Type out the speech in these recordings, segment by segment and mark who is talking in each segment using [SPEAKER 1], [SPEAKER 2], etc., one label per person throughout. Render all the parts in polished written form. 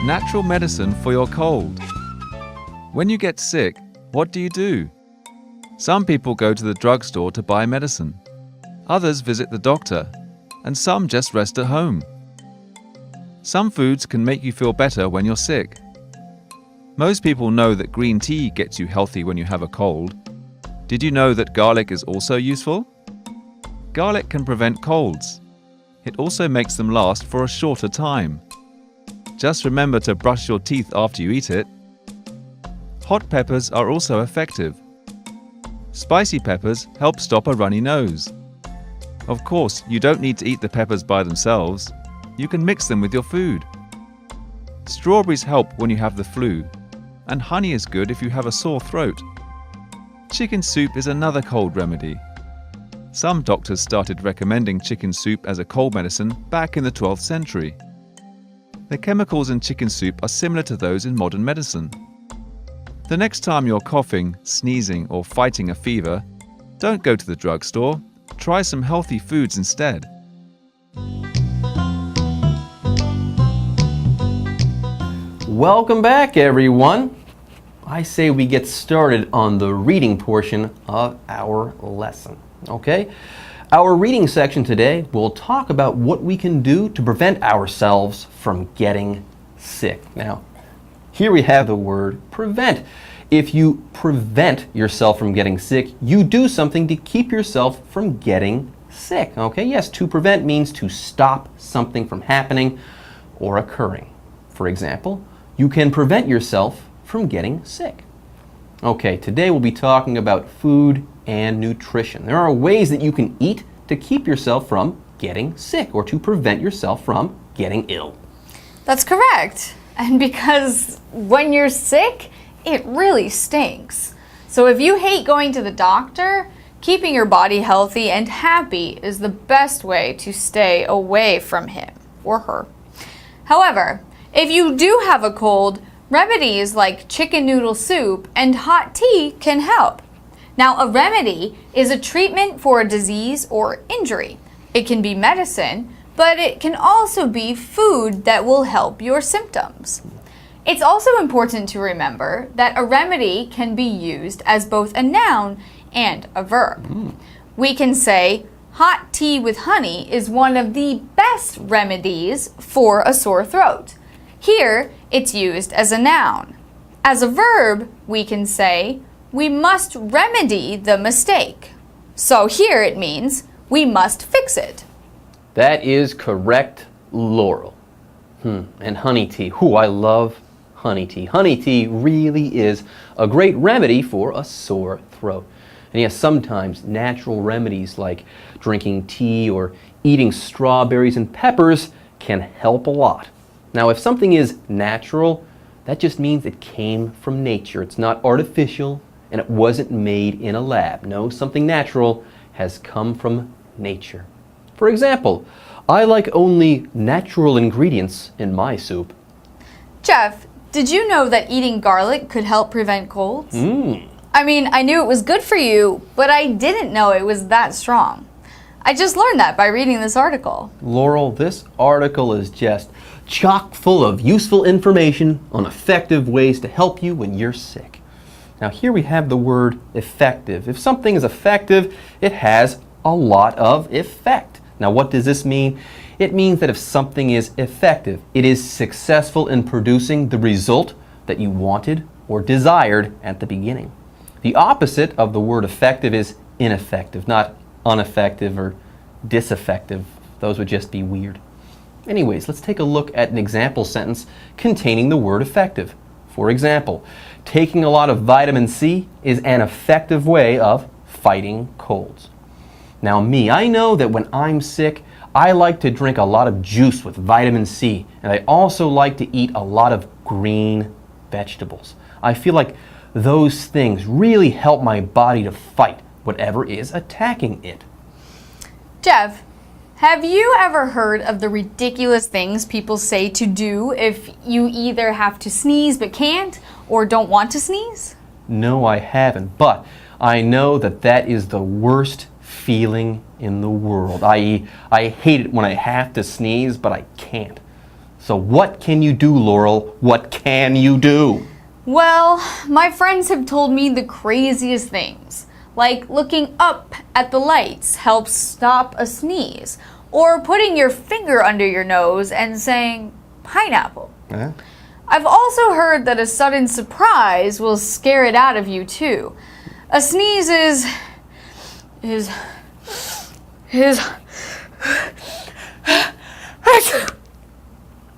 [SPEAKER 1] natural medicine for your cold. When you get sick, what do? Some people go to the drugstore to buy medicine. Others visit the doctor, and some just rest at home. Some foods can make you feel better when you're sick. Most people know that green tea gets you healthy when you have a cold. Did you know that garlic is also useful? Garlic can prevent colds. It also makes them last for a shorter time. Just remember to brush your teeth after you eat it. Hot peppers are also effective. Spicy peppers help stop a runny nose. Of course, you don't need to eat the peppers by themselves. You can mix them with your food. Strawberries help when you have the flu, and honey is good if you have a sore throat. Chicken soup is another cold remedy. Some doctors started recommending chicken soup as a cold medicine back in the 12th century. The chemicals in chicken soup are similar to those in modern medicine. The next time you're coughing, sneezing, or fighting a fever, don't go to the drugstore. Try some healthy foods instead.
[SPEAKER 2] Welcome back, everyone. I say we get started on the reading portion of our lesson. Okay? Our reading section today will talk about what we can do to prevent ourselves from getting sick. Now, here we have the word prevent. If you prevent yourself from getting sick, you do something to keep yourself from getting sick. Okay? Yes, to prevent means to stop something from happening or occurring. For example, you can prevent yourself from getting sick. Okay, today we'll be talking about food and nutrition. There are ways that you can eat to keep yourself from getting sick or to prevent yourself from getting ill.
[SPEAKER 3] That's correct. And because when you're sick, it really stinks. So if you hate going to the doctor, keeping your body healthy and happy is the best way to stay away from him or her. However, if you do have a cold, remedies like chicken noodle soup and hot tea can help. Now, a remedy is a treatment for a disease or injury. It can be medicine, but it can also be food that will help your symptoms. It's also important to remember that a remedy can be used as both a noun and a verb. We can say, hot tea with honey is one of the best remedies for a sore throat. Here, it's used as a noun. As a verb, we can say, we must remedy the mistake. So here it means, we must fix it.
[SPEAKER 2] That is correct, Laurel. And honey tea. I love honey tea. Honey tea really is a great remedy for a sore throat. And yes, sometimes natural remedies like drinking tea or eating strawberries and peppers can help a lot. Now, if something is natural, that just means it came from nature. It's not artificial, and it wasn't made in a lab. No, something natural has come from nature. For example, I like only natural ingredients in my soup.
[SPEAKER 3] Jeff, did you know that eating garlic could help prevent colds? I mean, I knew it was good for you, but I didn't know it was that strong. I just learned that by reading this article.
[SPEAKER 2] Laurel, this article is just chock full of useful information on effective ways to help you when you're sick. Now here we have the word effective. If something is effective, it has a lot of effect. Now what does this mean? It means that if something is effective, it is successful in producing the result that you wanted or desired at the beginning. The opposite of the word effective is ineffective, not ineffective or disaffective. Those would just be weird. Anyways, let's take a look at an example sentence containing the word effective. For example, taking a lot of vitamin C is an effective way of fighting colds. Now I know that when I'm sick, I like to drink a lot of juice with vitamin C, and I also like to eat a lot of green vegetables. I feel like those things really help my body to fight whatever is attacking it.
[SPEAKER 3] Jeff, have you ever heard of the ridiculous things people say to do if you either have to sneeze but can't or don't want to sneeze?
[SPEAKER 2] No, I haven't, but I know that that is the worst feeling in the world. I hate it when I have to sneeze, but I can't. So what can you do, Laurel? What can you do?
[SPEAKER 3] Well, my friends have told me the craziest things, like looking up at the lights helps stop a sneeze, or putting your finger under your nose and saying pineapple. I've also heard that a sudden surprise will scare it out of you too. A sneeze is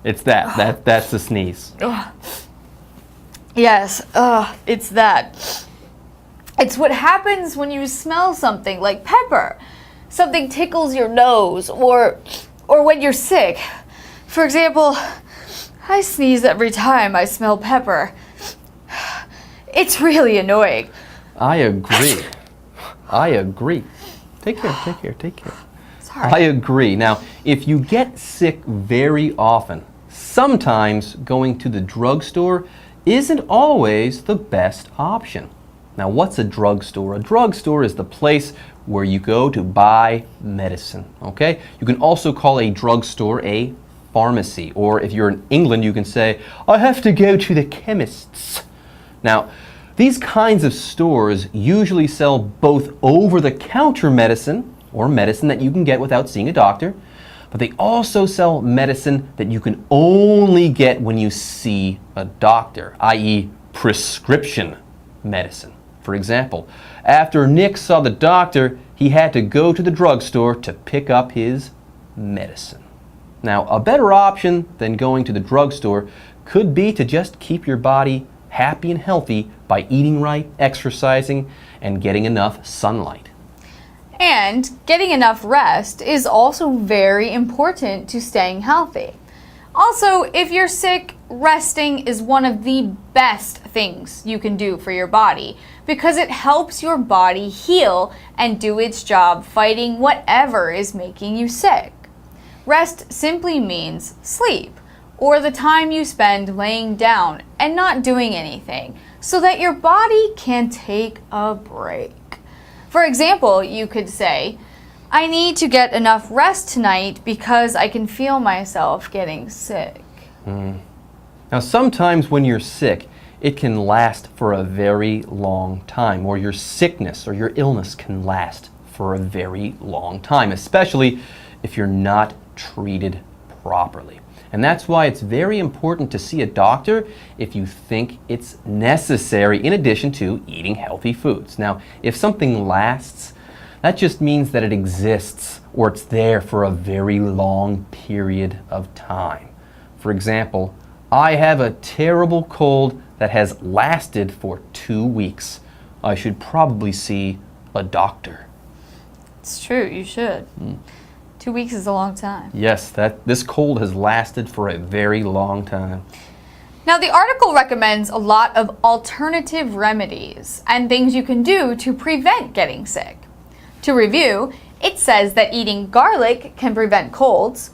[SPEAKER 2] It's that's the sneeze.
[SPEAKER 3] Yes, it's that. It's what happens when you smell something like pepper. Something tickles your nose, or when you're sick. For example, I sneeze every time I smell pepper. It's really annoying.
[SPEAKER 2] I agree. I agree. Take care.
[SPEAKER 3] Sorry.
[SPEAKER 2] I agree. Now, if you get sick very often, sometimes going to the drugstore isn't always the best option. Now, what's a drugstore? A drugstore is the place where you go to buy medicine, okay? You can also call a drugstore a pharmacy, or if you're in England, you can say, I have to go to the chemist's. Now, these kinds of stores usually sell both over-the-counter medicine, or medicine that you can get without seeing a doctor, but they also sell medicine that you can only get when you see a doctor, i.e. prescription medicine. For example, after Nick saw the doctor, he had to go to the drugstore to pick up his medicine. Now, a better option than going to the drugstore could be to just keep your body happy and healthy by eating right, exercising, and getting enough sunlight.
[SPEAKER 3] And getting enough rest is also very important to staying healthy. Also, if you're sick, resting is one of the best things you can do for your body because it helps your body heal and do its job fighting whatever is making you sick. Rest simply means sleep, or the time you spend laying down and not doing anything, so that your body can take a break. For example, you could say, I need to get enough rest tonight because I can feel myself getting sick.
[SPEAKER 2] Now, sometimes when you're sick, it can last for a very long time, or your sickness or your illness can last for a very long time, especially if you're not treated properly. And that's why it's very important to see a doctor if you think it's necessary, in addition to eating healthy foods. Now, if something lasts, that just means that it exists or it's there for a very long period of time. For example, I have a terrible cold that has lasted for 2 weeks. I should probably see a doctor.
[SPEAKER 3] It's true, you should. 2 weeks is a long time.
[SPEAKER 2] Yes, this cold has lasted for a very long time.
[SPEAKER 3] Now, the article recommends a lot of alternative remedies and things you can do to prevent getting sick. To review, it says that eating garlic can prevent colds,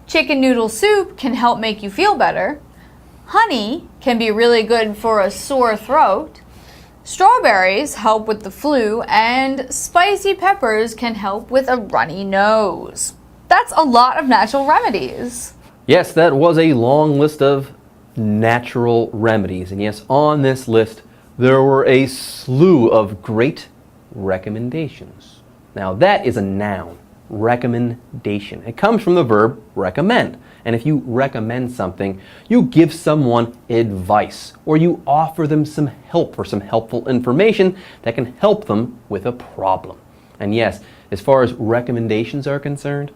[SPEAKER 3] chicken noodle soup can help make you feel better, honey can be really good for a sore throat, strawberries help with the flu, and spicy peppers can help with a runny nose. That's a lot of natural remedies.
[SPEAKER 2] Yes, that was a long list of natural remedies. And yes, on this list, there were a slew of great recommendations. Now, that is a noun, recommendation. It comes from the verb recommend. And if you recommend something, you give someone advice, or you offer them some help or some helpful information that can help them with a problem. And yes, as far as recommendations are concerned,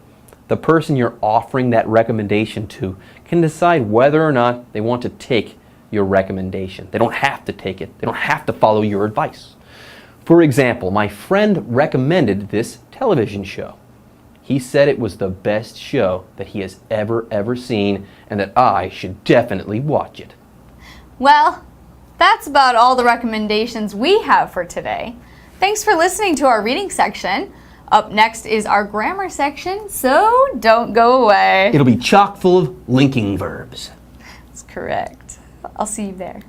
[SPEAKER 2] the person you're offering that recommendation to can decide whether or not they want to take your recommendation. They don't have to take it. They don't have to follow your advice. For example, my friend recommended this television show. He said it was the best show that he has ever seen and that I should definitely watch it.
[SPEAKER 3] Well, that's about all the recommendations we have for today. Thanks for listening to our reading section. Up next is our grammar section, so don't go away.
[SPEAKER 2] It'll be chock full of linking verbs.
[SPEAKER 3] That's correct. I'll see you there.